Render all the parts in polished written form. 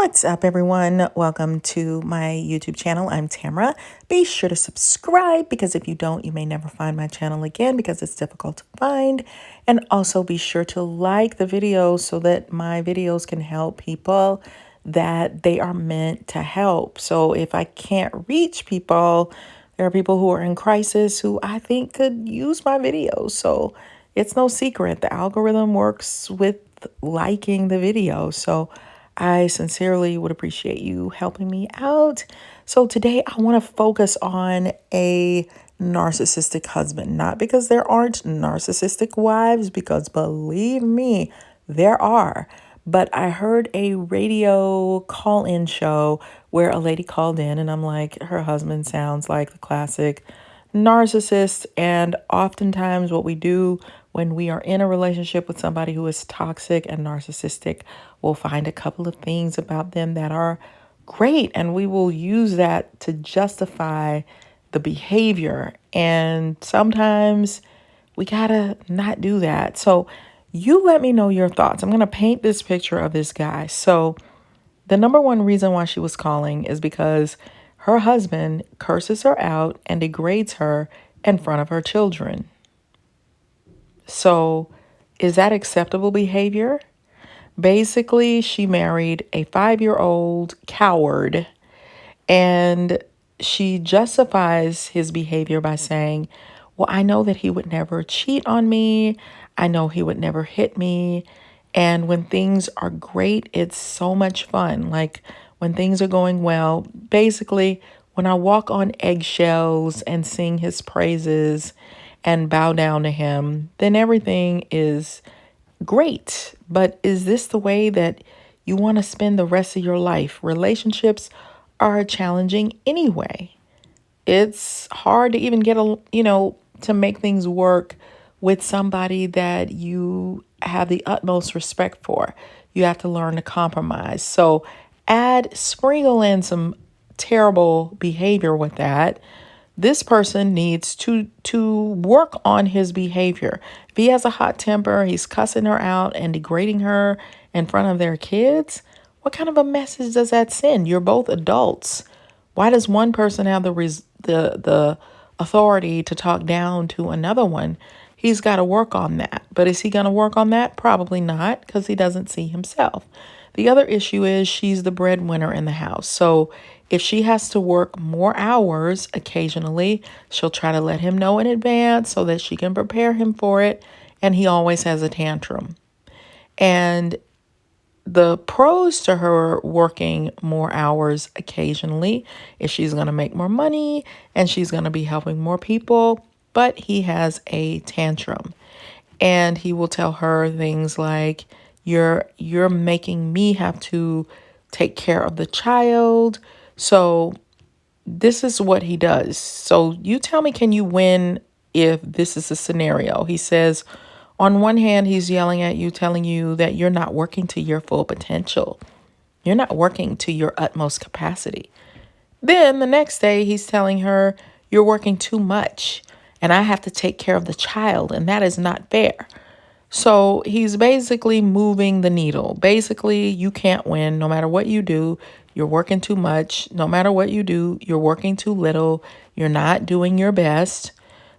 What's up, everyone? Welcome to my YouTube channel. I'm Tamara. Be sure to subscribe because if you don't, you may never find my channel again because it's difficult to find. And also be sure to like the video so that my videos can help people that they are meant to help. So if I can't reach people, there are people who are in crisis who I think could use my videos. So it's no secret. The algorithm works with liking the video. So I sincerely would appreciate you helping me out. So today I want to focus on a narcissistic husband, not because there aren't narcissistic wives, because believe me, there are. But I heard a radio call-in show where a lady called in and I'm like, her husband sounds like the classic narcissist. And oftentimes what we do when we are in a relationship with somebody who is toxic and narcissistic, we'll find a couple of things about them that are great, and we will use that to justify the behavior. And sometimes we gotta not do that. So you let me know your thoughts. I'm gonna paint this picture of this guy. So the number one reason why she was calling is because her husband curses her out and degrades her in front of her children. So is that acceptable behavior? Basically, she married a 5-year-old coward, and she justifies his behavior by saying, well, I know that he would never cheat on me. I know he would never hit me. And when things are great, it's so much fun. Like when things are going well, basically, when I walk on eggshells and sing his praises and bow down to him, then everything is great. But is this the way that you want to spend the rest of your life? Relationships are challenging anyway. It's hard to even get to make things work with somebody that you have the utmost respect for. You have to learn to compromise. So sprinkle in some terrible behavior with that. This person needs to work on his behavior. If he has a hot temper, he's cussing her out and degrading her in front of their kids, what kind of a message does that send? You're both adults. Why does one person have the authority to talk down to another one? He's got to work on that. But is he going to work on that? Probably not, because he doesn't see himself. The other issue is she's the breadwinner in the house. So if she has to work more hours occasionally, she'll try to let him know in advance so that she can prepare him for it. And he always has a tantrum. And the pros to her working more hours occasionally is she's going to make more money and she's going to be helping more people. But he has a tantrum, and he will tell her things like, you're making me have to take care of the child. So this is what he does. So you tell me, can you win if this is a scenario? He says, on one hand, he's yelling at you, telling you that you're not working to your full potential. You're not working to your utmost capacity. Then the next day, he's telling her, you're working too much and I have to take care of the child, and that is not fair. So he's basically moving the needle. Basically, you can't win no matter what you do. You're working too much. No matter what you do, you're working too little. You're not doing your best.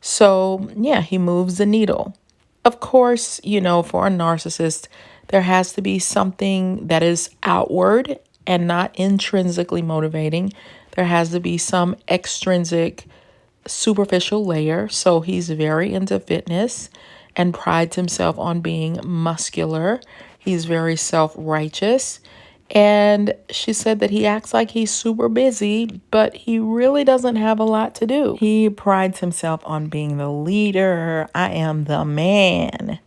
So yeah, he moves the needle. Of course, for a narcissist, there has to be something that is outward and not intrinsically motivating. There has to be some extrinsic superficial layer. So he's very into fitness and prides himself on being muscular. He's very self-righteous. And she said that he acts like he's super busy, but he really doesn't have a lot to do. He prides himself on being the leader. I am the man.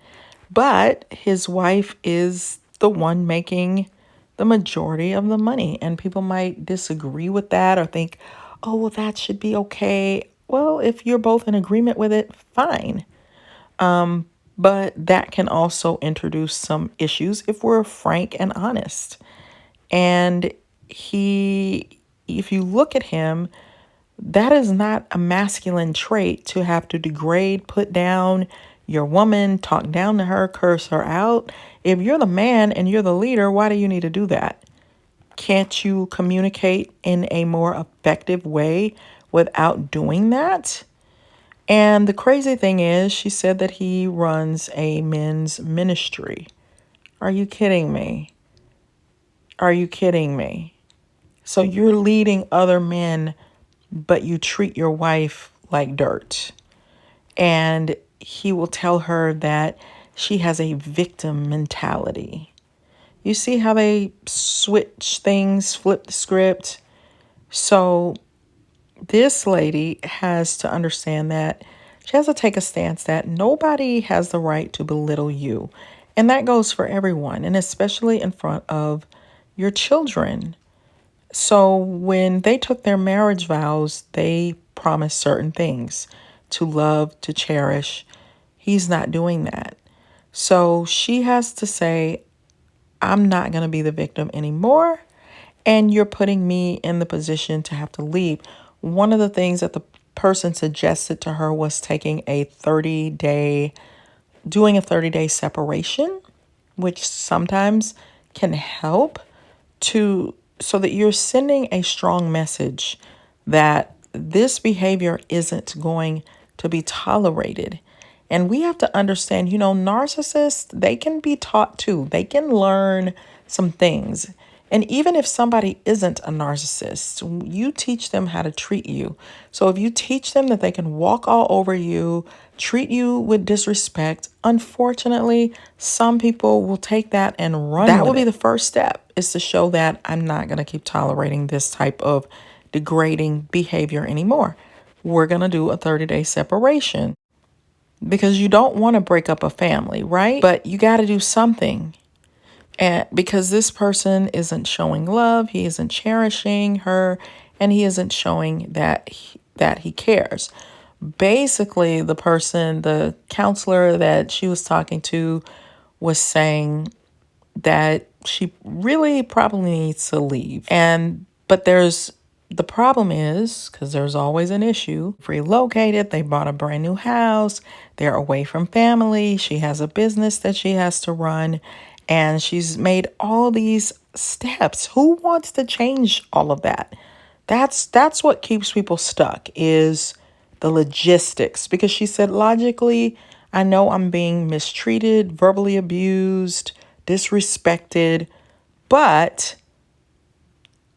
But his wife is the one making the majority of the money. And people might disagree with that or think, oh, well, that should be okay. Well, if you're both in agreement with it, fine. But that can also introduce some issues if we're frank and honest. And if you look at him, that is not a masculine trait to have to degrade, put down your woman, talk down to her, curse her out. If you're the man and you're the leader, why do you need to do that? Can't you communicate in a more effective way without doing that? And the crazy thing is, she said that he runs a men's ministry. Are you kidding me? Are you kidding me? So you're leading other men, but you treat your wife like dirt. And he will tell her that she has a victim mentality. You see how they switch things, flip the script? So this lady has to understand that she has to take a stance that nobody has the right to belittle you. And that goes for everyone, and especially in front of your children. So when they took their marriage vows, they promised certain things to love, to cherish. He's not doing that. So she has to say, I'm not going to be the victim anymore. And you're putting me in the position to have to leave. One of the things that the person suggested to her was doing a 30-day separation, which sometimes can help so that you're sending a strong message that this behavior isn't going to be tolerated. And we have to understand, narcissists, they can be taught too. They can learn some things. And even if somebody isn't a narcissist, you teach them how to treat you. So if you teach them that they can walk all over you, treat you with disrespect, unfortunately, some people will take that and run with it. That will be the first step, is to show that I'm not going to keep tolerating this type of degrading behavior anymore. We're going to do a 30-day separation because you don't want to break up a family, right? But you got to do something. And because this person isn't showing love, he isn't cherishing her, and he isn't showing that he cares. Basically, the counselor that she was talking to was saying that she really probably needs to leave. But the problem is, because there's always an issue, relocated, they bought a brand new house, they're away from family, she has a business that she has to run, and she's made all these steps. Who wants to change all of that? That's what keeps people stuck, is the logistics. Because she said, logically, I know I'm being mistreated, verbally abused, disrespected, but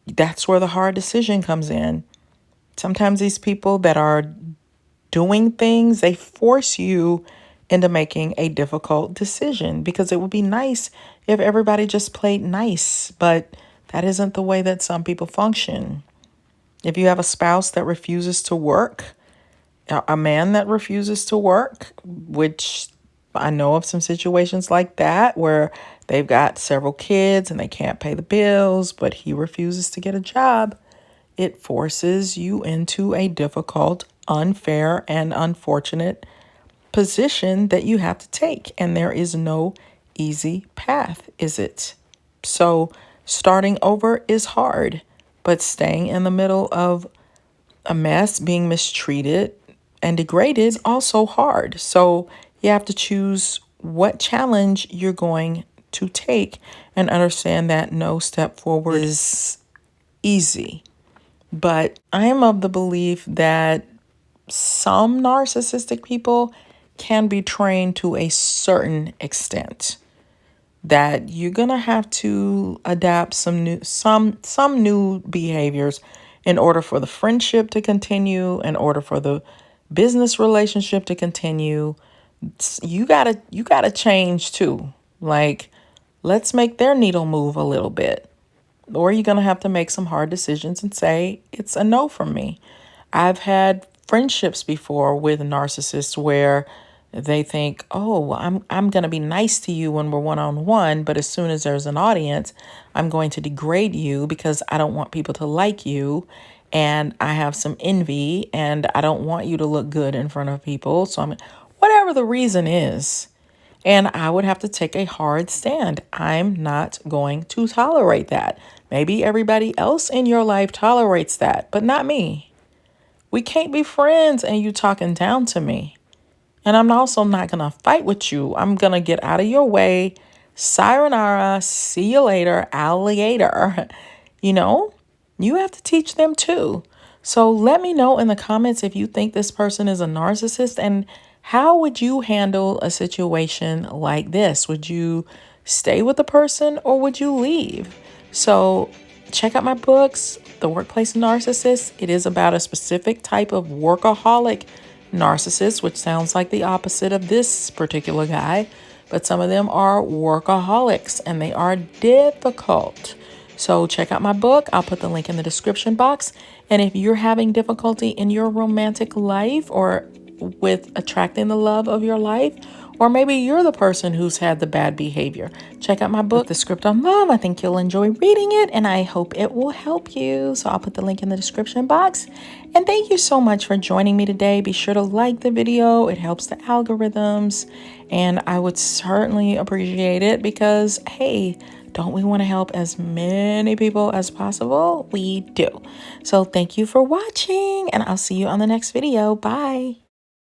that's where the hard decision comes in. Sometimes these people that are doing things, they force you into making a difficult decision, because it would be nice if everybody just played nice, but that isn't the way that some people function. If you have a spouse that refuses to work, a man that refuses to work, which I know of some situations like that where they've got several kids and they can't pay the bills, but he refuses to get a job, it forces you into a difficult, unfair, and unfortunate position that you have to take. And there is no easy path, is it? So starting over is hard, but staying in the middle of a mess, being mistreated and degraded, is also hard. So you have to choose what challenge you're going to take and understand that no step forward is easy. But I am of the belief that some narcissistic people can be trained to a certain extent, that you're going to have to adapt some new behaviors in order for the friendship to continue, in order for the business relationship to continue. You got to change too. Like, let's make their needle move a little bit. Or you're going to have to make some hard decisions and say, it's a no from me. I've had friendships before with narcissists where they think, oh, I'm going to be nice to you when we're one-on-one, but as soon as there's an audience, I'm going to degrade you because I don't want people to like you, and I have some envy, and I don't want you to look good in front of people. So whatever the reason is. And I would have to take a hard stand. I'm not going to tolerate that. Maybe everybody else in your life tolerates that, but not me. We can't be friends and you talking down to me. And I'm also not going to fight with you. I'm going to get out of your way. Sayonara, see you later, alligator. you know, you have to teach them too. So let me know in the comments if you think this person is a narcissist, and how would you handle a situation like this? Would you stay with the person or would you leave? So check out my books, The Workplace Narcissist. It is about a specific type of workaholic narcissist, which sounds like the opposite of this particular guy, but some of them are workaholics and they are difficult. So check out my book. I'll put the link in the description box. And if you're having difficulty in your romantic life or with attracting the love of your life, or maybe you're the person who's had the bad behavior, check out my book, The Script on Love. I think you'll enjoy reading it and I hope it will help you. So I'll put the link in the description box. And thank you so much for joining me today. Be sure to like the video. It helps the algorithms. And I would certainly appreciate it because, hey, don't we want to help as many people as possible? We do. So thank you for watching and I'll see you on the next video. Bye.